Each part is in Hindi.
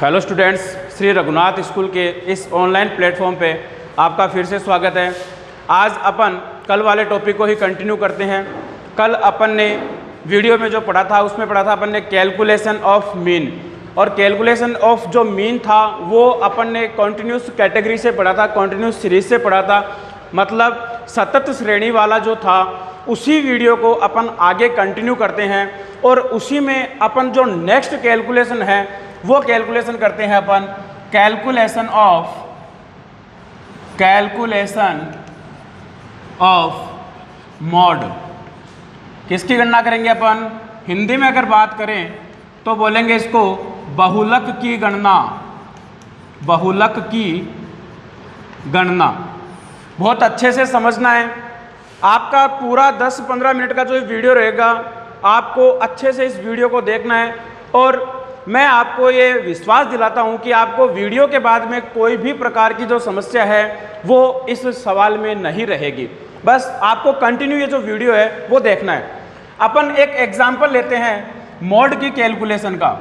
Hello students, Shri Raghunath school के इस ऑनलाइन प्लेटफॉर्म पे आपका फिर से स्वागत है। आज अपन कल वाले टॉपिक को ही कंटिन्यू करते हैं। कल अपन ने वीडियो में जो पढ़ा था उसमें पढ़ा था अपन ने कैलकुलेशन ऑफ मीन, और कैलकुलेशन ऑफ जो मीन था वो अपन ने कॉन्टिन्यूस कैटेगरी से पढ़ा था, कॉन्टिन्यूस सीरीज से पढ़ा था। मतलब सतत श्रेणी वाला जो था उसी वीडियो को अपन आगे कंटिन्यू करते हैं, और उसी में अपन जो नेक्स्ट कैलकुलेशन है वो कैलकुलेशन करते हैं अपन कैलकुलेशन ऑफ मॉड। किसकी गणना करेंगे अपन? हिंदी में अगर बात करें तो बोलेंगे इसको बहुलक की गणना। बहुलक की गणना बहुत अच्छे से समझना है। आपका पूरा 10-15 मिनट का जो वीडियो रहेगा आपको अच्छे से इस वीडियो को देखना है, और मैं आपको ये विश्वास दिलाता हूँ कि आपको वीडियो के बाद में कोई भी प्रकार की जो समस्या है वो इस सवाल में नहीं रहेगी। बस आपको कंटिन्यू ये जो वीडियो है वो देखना है। अपन एक एग्जाम्पल लेते हैं मॉड की कैलकुलेशन का।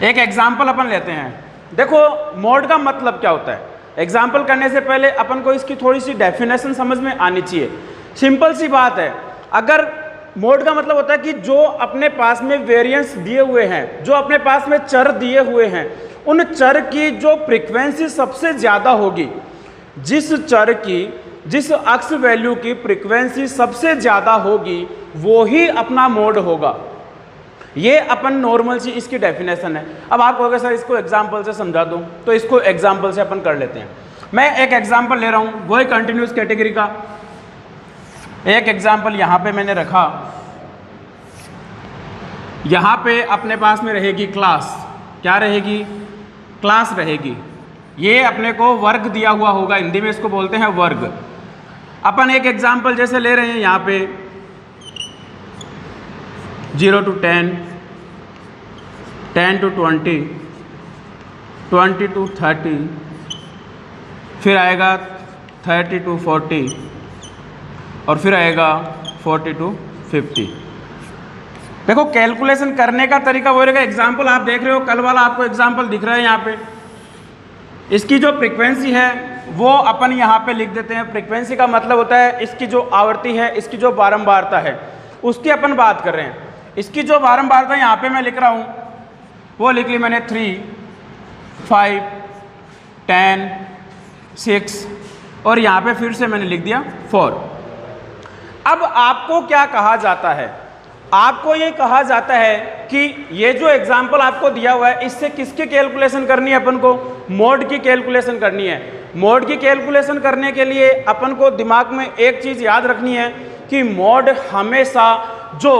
एक एग्जाम्पल अपन लेते हैं। देखो मॉड का मतलब क्या होता है। एग्जाम्पल करने से पहले अपन को इसकी थोड़ी सी डेफिनेशन समझ में आनी चाहिए। सिंपल सी बात है, अगर मोड का मतलब होता है कि जो अपने पास में वेरिएंस दिए हुए हैं, जो अपने पास में चर दिए हुए हैं, उन चर की जो फ्रीक्वेंसी सबसे ज़्यादा होगी, जिस चर की जिस अक्स वैल्यू की फ्रीक्वेंसी सबसे ज़्यादा होगी वो ही अपना मोड होगा। ये अपन नॉर्मल सी इसकी डेफिनेशन है। अब आप कहोगे सर इसको एग्जाम्पल से समझा दूँ, तो इसको एग्जाम्पल से अपन कर लेते हैं। मैं एक एग्जाम्पल ले रहा हूँ वही कंटिन्यूस कैटेगरी का। एक एग्जाम्पल यहाँ पे मैंने रखा। यहाँ पे अपने पास में रहेगी क्लास। क्या रहेगी? क्लास रहेगी। ये अपने को वर्ग दिया हुआ होगा, हिंदी में इसको बोलते हैं वर्ग। अपन एक एग्जाम्पल जैसे ले रहे हैं यहाँ पे 0 to 10, 10 to 20, 20 to 30, फिर आएगा 30 to 40, और फिर आएगा 40 to 50। देखो कैलकुलेशन करने का तरीका वो रहेगा। एग्जाम्पल आप देख रहे हो, कल वाला आपको एग्जाम्पल दिख रहा है यहाँ पे। इसकी जो फ्रीक्वेंसी है वो अपन यहाँ पे लिख देते हैं। फ्रीक्वेंसी का मतलब होता है इसकी जो आवृत्ति है, इसकी जो बारंबारता है, उसकी अपन बात कर रहे हैं। इसकी जो बारंबारता यहाँ पे मैं लिख रहा हूँ वो लिख ली मैंने 3, 5, 10, 6, और यहाँ पे फिर से मैंने लिख दिया 4। अब आपको क्या कहा जाता है? आपको ये कहा जाता है कि ये जो एग्जाम्पल आपको दिया हुआ है इससे किसकी कैलकुलेशन करनी है? अपन को मोड की कैलकुलेशन करनी है। मोड की कैलकुलेशन करने के लिए अपन को दिमाग में एक चीज़ याद रखनी है कि मोड हमेशा जो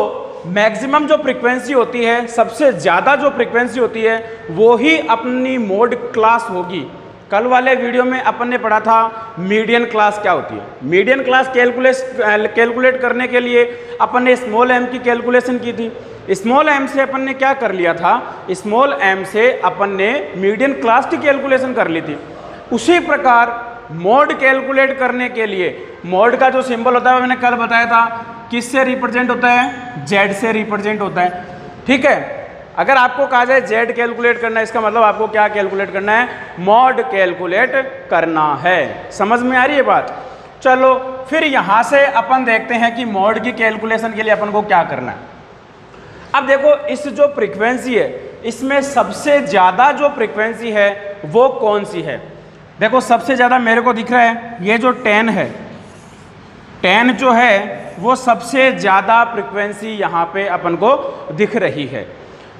मैक्सिमम जो फ्रीक्वेंसी होती है, सबसे ज़्यादा जो फ्रीक्वेंसी होती है वो ही अपनी मोड क्लास होगी। कल वाले वीडियो में अपन ने पढ़ा था मीडियन क्लास क्या होती है। मीडियन क्लास कैलकुलेट करने के लिए अपन ने स्मॉल एम की कैलकुलेशन की थी। स्मॉल एम से अपन ने क्या कर लिया था? स्मॉल एम से अपन ने मीडियन क्लास की कैलकुलेशन कर ली थी। उसी प्रकार मोड कैलकुलेट करने के लिए मोड का जो सिंबल होता है मैंने कल बताया था किससे रिप्रेजेंट होता है? जेड से रिप्रेजेंट होता है। ठीक है, अगर आपको कहा जाए जेड कैलकुलेट करना है, इसका मतलब आपको क्या कैलकुलेट करना है? मॉड कैलकुलेट करना है। समझ में आ रही है बात? चलो फिर यहाँ से अपन देखते हैं कि मॉड की कैलकुलेशन के लिए अपन को क्या करना है। अब देखो इस जो फ्रीक्वेंसी है इसमें सबसे ज़्यादा जो फ्रीक्वेंसी है वो कौन सी है? देखो सबसे ज़्यादा मेरे को दिख रहा है ये जो 10 है। 10 जो है वो सबसे ज़्यादा फ्रीक्वेंसी यहाँ पे अपन को दिख रही है।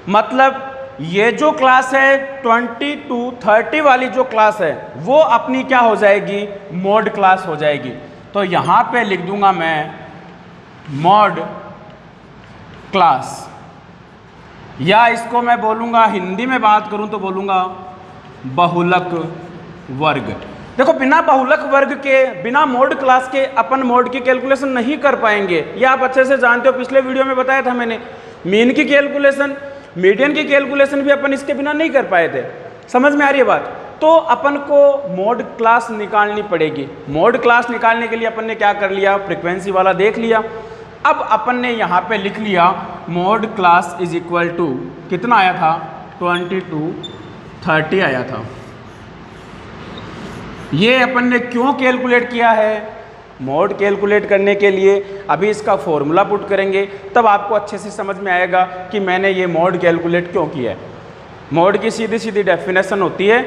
मतलब ये जो क्लास है 20 to 30 वाली जो क्लास है वो अपनी क्या हो जाएगी? मॉड क्लास हो जाएगी। तो यहाँ पे लिख दूंगा मैं मॉड क्लास, या इसको मैं बोलूँगा हिंदी में बात करूँ तो बोलूँगा बहुलक वर्ग। देखो बिना बहुलक वर्ग के, बिना मॉड क्लास के अपन मॉड की कैलकुलेशन नहीं कर पाएंगे। ये आप अच्छे से जानते हो, पिछले वीडियो में बताया था मैंने। मीन की कैलकुलेशन, मीडियन की कैलकुलेशन भी अपन इसके बिना नहीं कर पाए थे। समझ में आ रही है बात? तो अपन को मॉड क्लास निकालनी पड़ेगी। मॉड क्लास निकालने के लिए अपन ने क्या कर लिया? फ्रीक्वेंसी वाला देख लिया। अब अपन ने यहाँ पे लिख लिया mod class is equal to, कितना आया था? 2230 आया था। ये अपन ने क्यों कैलकुलेट किया है? मोड कैलकुलेट करने के लिए। अभी इसका फॉर्मूला पुट करेंगे तब आपको अच्छे से समझ में आएगा कि मैंने ये मोड कैलकुलेट क्यों किया है। मोड की सीधी सीधी डेफिनेशन होती है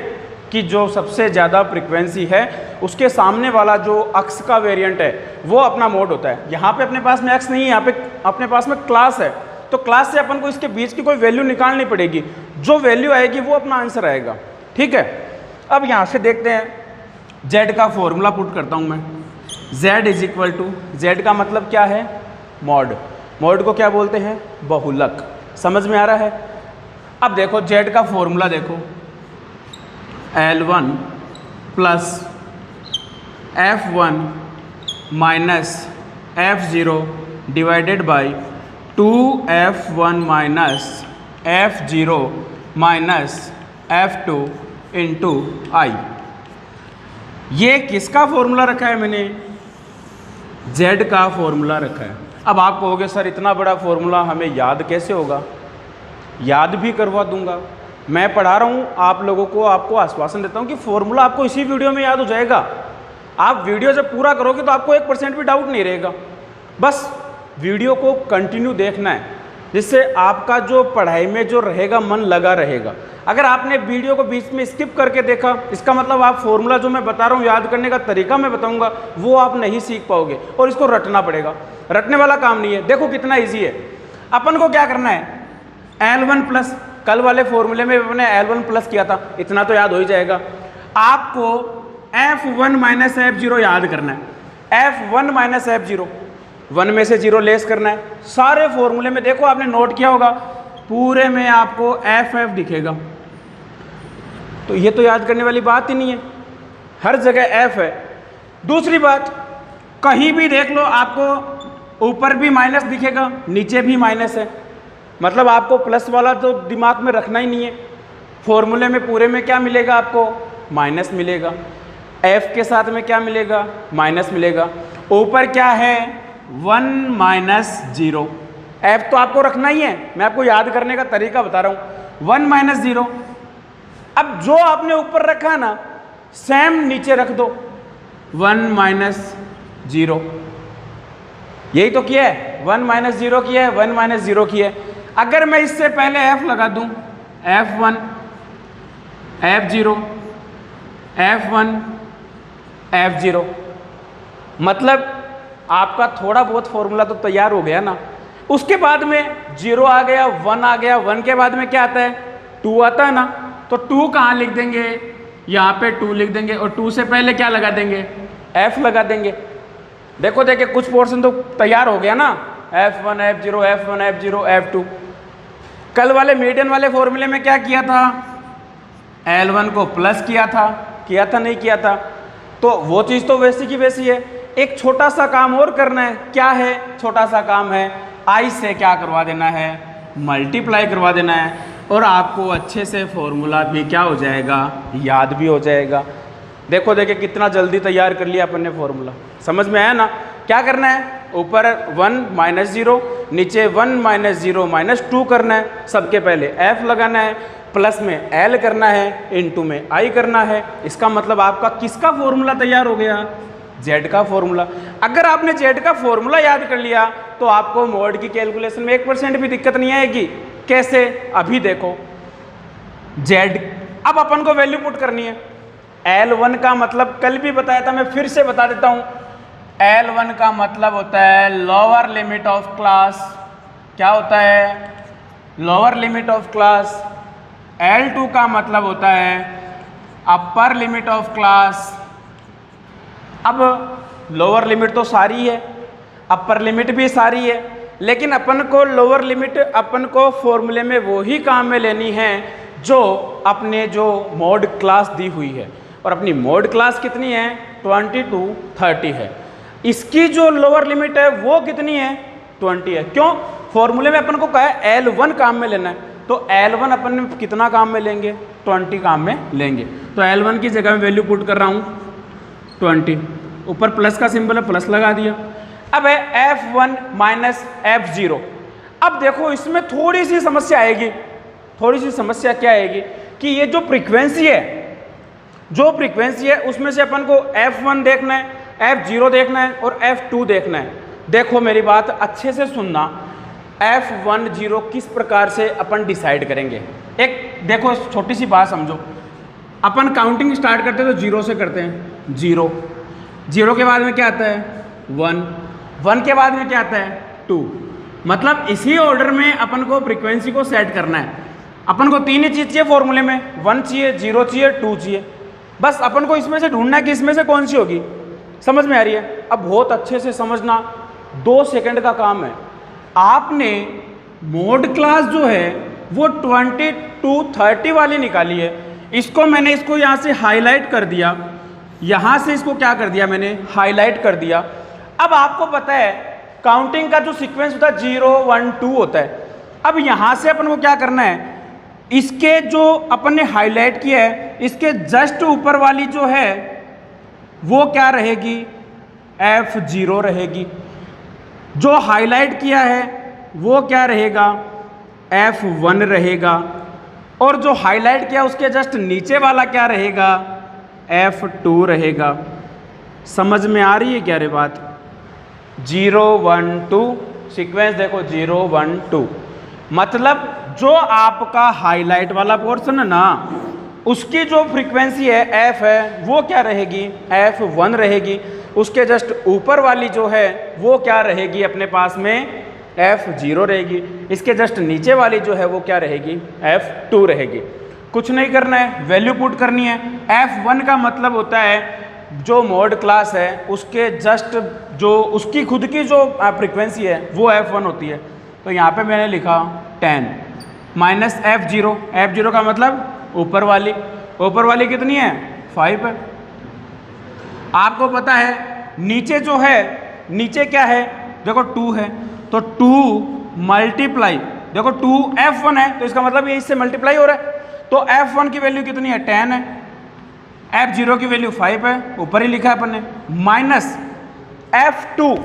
कि जो सबसे ज़्यादा फ्रिक्वेंसी है उसके सामने वाला जो अक्स का वेरिएंट है वो अपना मोड होता है। यहाँ पे अपने पास में एक्स नहीं है, यहाँ पे अपने पास में क्लास है, तो क्लास से अपन को इसके बीच की कोई वैल्यू निकालनी पड़ेगी। जो वैल्यू आएगी वो अपना आंसर आएगा। ठीक है, अब यहाँ से देखते हैं z का फॉर्मूला पुट करता हूँ मैं। z is equal to, z का मतलब क्या है? मॉड। मॉड को क्या बोलते हैं? बहुलक। समझ में आ रहा है? अब देखो z का फॉर्मूला देखो, L1 plus F1 minus F0 divided by 2F1 minus F0 minus F2 into i. ये किसका फॉर्मूला रखा है मैंने? z का फॉर्मूला रखा है। अब आप कहोगे सर इतना बड़ा फॉर्मूला हमें याद कैसे होगा? याद भी करवा दूंगा। मैं पढ़ा रहा हूँ आप लोगों को, आपको आश्वासन देता हूँ कि फॉर्मूला आपको इसी वीडियो में याद हो जाएगा। आप वीडियो जब पूरा करोगे तो आपको 1% भी डाउट नहीं रहेगा। बस वीडियो को कंटिन्यू देखना है, जिससे आपका जो पढ़ाई में जो रहेगा मन लगा रहेगा। अगर आपने वीडियो को बीच में स्किप करके देखा, इसका मतलब आप फॉर्मूला जो मैं बता रहा हूँ, याद करने का तरीका मैं बताऊंगा, वो आप नहीं सीख पाओगे और इसको रटना पड़ेगा। रटने वाला काम नहीं है। देखो कितना इजी है। अपन को क्या करना है? L1 प्लस, कल वाले फॉर्मूले में मैंने L1 प्लस किया था, इतना तो याद हो ही जाएगा। आपको F1 माइनस F0 याद करना है। F1 माइनस F0, 1 में से 0 लेस करना है। सारे फॉर्मूले में देखो, आपने नोट किया होगा, पूरे में आपको FF दिखेगा। तो ये तो याद करने वाली बात ही नहीं है, हर जगह F है। दूसरी बात, कहीं भी देख लो आपको ऊपर भी माइनस दिखेगा, नीचे भी माइनस है, मतलब आपको प्लस वाला तो दिमाग में रखना ही नहीं है। फॉर्मूले में पूरे में क्या मिलेगा? आपको माइनस मिलेगा। F के साथ में क्या मिलेगा? माइनस मिलेगा। ऊपर क्या है? 1 माइनस 0। F तो आपको रखना ही है, मैं आपको याद करने का तरीका बता रहा हूँ। 1 माइनस 0। अब जो आपने ऊपर रखा ना, सेम नीचे रख दो, 1 माइनस 0। यही तो किया है, 1 माइनस 0 किया है, 1 माइनस 0 किया है। अगर मैं इससे पहले F लगा दूं, F1 F0 F1 F0, मतलब आपका थोड़ा बहुत फॉर्मूला तो तैयार हो गया ना। उसके बाद में 0 आ गया, 1 आ गया, 1 के बाद में क्या आता है? 2 आता है ना। तो 2 कहाँ लिख देंगे? यहाँ पे 2 लिख देंगे, और 2 से पहले क्या लगा देंगे? F लगा देंगे। देखो देखिए, कुछ पोर्शन तो तैयार हो गया ना। F1 F0 F1 F0 F2। कल वाले मीडियन वाले फॉर्मूले में क्या किया था? L1 को प्लस किया था नहीं किया था? तो वो चीज़ तो वैसी की वैसी है। एक छोटा सा काम और करना है। क्या है छोटा सा काम? है I से क्या करवा देना है? मल्टीप्लाई करवा देना है, और आपको अच्छे से फॉर्मूला भी क्या हो जाएगा? याद भी हो जाएगा। देखो देखिए कितना जल्दी तैयार कर लिया अपन ने फॉर्मूला। समझ में आया ना? क्या करना है? ऊपर 1 माइनस 0, नीचे 1 माइनस 0 माइनस 2 करना है। सबके पहले F लगाना है, प्लस में L करना है, इनटू में I करना है। इसका मतलब आपका किसका फॉर्मूला तैयार हो गया? Z का फॉर्मूला। अगर आपने Z का फॉर्मूला याद कर लिया तो आपको मोड की कैलकुलेशन में 1% भी दिक्कत नहीं आएगी। कैसे? अभी देखो Z, अब अपन को वैल्यू पुट करनी है। L1 का मतलब कल भी बताया था, मैं फिर से बता देता हूँ। L1 का मतलब होता है लोअर लिमिट ऑफ क्लास। क्या होता है? Lower limit of class. L2 का मतलब होता है अपर लिमिट ऑफ क्लास। अब लोअर लिमिट तो सारी है, अपर लिमिट भी सारी है, लेकिन अपन को लोअर लिमिट अपन को फॉर्मूले में वो ही काम में लेनी है जो अपने जो मोड क्लास दी हुई है। और अपनी मोड क्लास कितनी है? 2230 है। इसकी जो लोअर लिमिट है वो कितनी है? 20 है। क्यों? फॉर्मूले में अपन को कहा है L1 काम में लेना है, तो L1 अपन कितना काम में लेंगे? 20 काम में लेंगे। तो L1 की जगह में वैल्यू पुट कर रहा हूँ 20। ऊपर प्लस का सिंबल है, प्लस लगा दिया। अब है F1 माइनस F0। अब देखो इसमें थोड़ी सी समस्या आएगी। थोड़ी सी समस्या क्या आएगी कि ये जो फ्रीक्वेंसी है उसमें से अपन को F1 देखना है, F0 देखना है और F2 देखना है। देखो मेरी बात अच्छे से सुनना, F1 0 किस प्रकार से अपन डिसाइड करेंगे। एक देखो छोटी सी बात समझो, अपन काउंटिंग स्टार्ट करते हैं तो 0 से करते हैं, 0 के बाद में क्या आता है 1 के बाद में क्या आता है 2। मतलब इसी ऑर्डर में अपन को फ्रीक्वेंसी को सेट करना है। अपन को तीन ही चीज़ चाहिए फॉर्मूले में, 1 चाहिए, 0 चाहिए, 2 चाहिए। बस अपन को इसमें से ढूंढना है कि इसमें से कौन सी होगी। समझ में आ रही है? अब बहुत अच्छे से समझना, 2 सेकंड का काम है। आपने मोड क्लास जो है वो 2230 वाली निकाली है। इसको यहाँ से हाईलाइट कर दिया, यहाँ से इसको क्या कर दिया मैंने, हाईलाइट कर दिया। अब आपको पता है काउंटिंग का जो सीक्वेंस होता है 0 1 2 होता है। अब यहाँ से अपन को क्या करना है, इसके जो अपन ने हाईलाइट किया है इसके जस्ट ऊपर वाली जो है वो क्या रहेगी, F0 रहेगी। जो हाईलाइट किया है वो क्या रहेगा, F1 रहेगा। और जो हाईलाइट किया उसके जस्ट नीचे वाला क्या रहेगा, F2 रहेगा। समझ में आ रही है क्या रे बात? 0 1 2 सीक्वेंस देखो, 0 1 2 मतलब जो आपका हाईलाइट वाला पोर्शन है ना, उसकी जो फ्रीक्वेंसी है F है वो क्या रहेगी, F1 रहेगी। उसके जस्ट ऊपर वाली जो है वो क्या रहेगी अपने पास में, F0 रहेगी। इसके जस्ट नीचे वाली जो है वो क्या रहेगी, F2 रहेगी। कुछ नहीं करना है, वैल्यू पुट करनी है। F1 का मतलब होता है जो मोड क्लास है उसके जस्ट जो उसकी खुद की जो फ्रीक्वेंसी है वो F1 होती है। तो यहाँ पे मैंने लिखा 10 माइनस F0 का मतलब ऊपर वाली कितनी है, 5 है। आपको पता है नीचे जो है, नीचे क्या है, देखो 2 है, तो 2 मल्टीप्लाई, देखो 2 F1 है तो इसका मतलब ये इससे मल्टीप्लाई हो रहा है। तो F1 की वैल्यू कितनी है, 10 है। F0 की वैल्यू 5 है, ऊपर ही लिखा है अपन ने, माइनस F2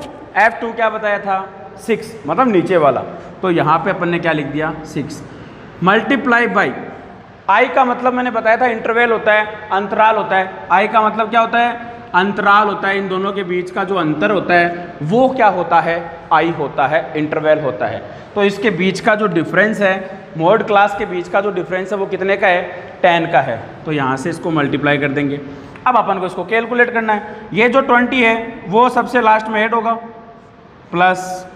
क्या बताया था, 6 मतलब नीचे वाला। तो यहाँ पे अपन ने क्या लिख दिया, 6 मल्टीप्लाई बाई आई का मतलब मैंने बताया था इंटरवल होता है, अंतराल होता है। आई का मतलब क्या होता है, अंतराल होता है। इन दोनों के बीच का जो अंतर होता है वो क्या होता है, आई होता है, इंटरवल होता है। तो इसके बीच का जो डिफरेंस है, मोड क्लास के बीच का जो डिफरेंस है वो कितने का है, 10 का है। तो यहाँ से इसको मल्टीप्लाई कर देंगे। अब अपन को इसको कैलकुलेट करना है। ये जो 20 है वो सबसे लास्ट में ऐड होगा, प्लस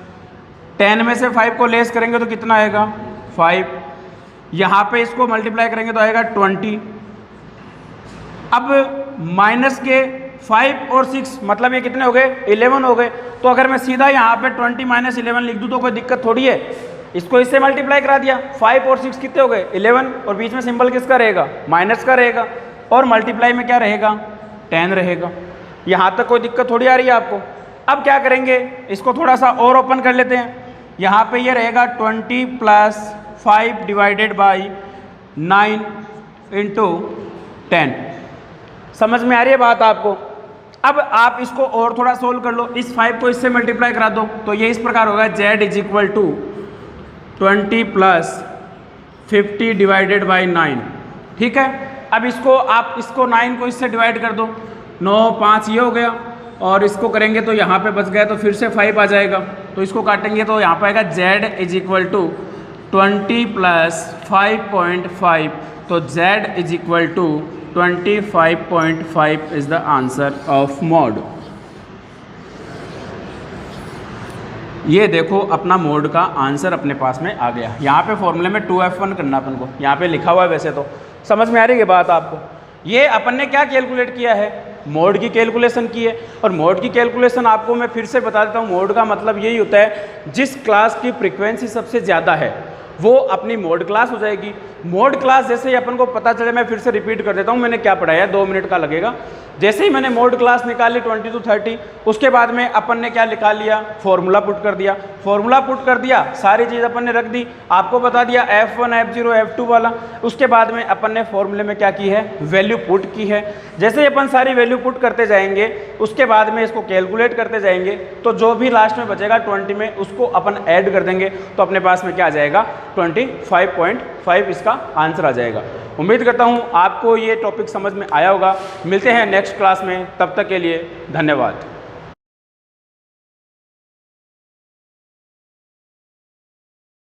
10 में से 5 को लेस करेंगे तो कितना आएगा, 5। यहाँ पे इसको मल्टीप्लाई करेंगे तो आएगा 20। अब माइनस के 5 और 6 मतलब ये कितने हो गए, 11 हो गए। तो अगर मैं सीधा यहाँ पे 20 माइनस 11 लिख दूँ तो कोई दिक्कत थोड़ी है। इसको इससे मल्टीप्लाई करा दिया, 5 और 6 कितने हो गए, 11। और बीच में सिंबल किसका रहेगा, माइनस का रहेगा। और मल्टीप्लाई में क्या रहेगा, 10 रहेगा। यहाँ तक कोई दिक्कत थोड़ी आ रही है आपको। अब क्या करेंगे, इसको थोड़ा सा और ओपन कर लेते हैं। यहाँ पे ये रहेगा 20 प्लस 5 डिवाइडेड बाई 9 इंटू 10। समझ में आ रही है बात आपको? अब आप इसको और थोड़ा सोल्व कर लो, इस 5 को इससे मल्टीप्लाई करा दो तो ये इस प्रकार होगा, z is equal to 20 plus 50 divided by 9। ठीक है, अब इसको आप इसको 9 को इससे डिवाइड कर दो, 9 5 ये हो गया। और इसको करेंगे तो यहाँ पे बच गया, तो फिर से 5 आ जाएगा। तो इसको काटेंगे तो यहाँ पर आएगा z is equal to 20 plus 5.5। तो z is equal to 25.5 is the answer of mode. ये देखो अपना मोड का आंसर अपने पास में आ गया। यहाँ पे फॉर्मूले में 2F1 करना अपन को, यहाँ पे लिखा हुआ है वैसे तो। समझ में आ रही है बात आपको? ये अपन ने क्या कैलकुलेट किया है, मोड की कैलकुलेशन की है। और मोड की कैलकुलेशन आपको मैं फिर से बता देता हूँ, मोड का मतलब यही होता है जिस क्लास की फ्रीक्वेंसी सबसे ज़्यादा है वो अपनी मोड क्लास हो जाएगी। मोड क्लास जैसे ही अपन को पता चले, मैं फिर से रिपीट कर देता हूँ, मैंने क्या पढ़ाया, 2 मिनट का लगेगा। जैसे ही मैंने मोड क्लास निकाली 20 to 30, उसके बाद में अपन ने क्या निकाल लिया, फॉर्मूला पुट कर दिया। फॉर्मूला पुट कर दिया, सारी चीज़ अपन ने रख दी, आपको बता दिया F1 F0 F2 वाला। उसके बाद में अपन ने फॉर्मूले में क्या की है, वैल्यू पुट की है। जैसे ही अपन सारी वैल्यू पुट करते जाएंगे, उसके बाद में इसको कैलकुलेट करते जाएंगे, तो जो भी लास्ट में बचेगा 20 में, उसको अपन ऐड कर देंगे तो अपने पास में क्या आ जाएगा, 25.5 इसका आंसर आ जाएगा। उम्मीद करता हूँ आपको ये टॉपिक समझ में आया होगा। मिलते हैं नेक्स्ट क्लास में, तब तक के लिए धन्यवाद।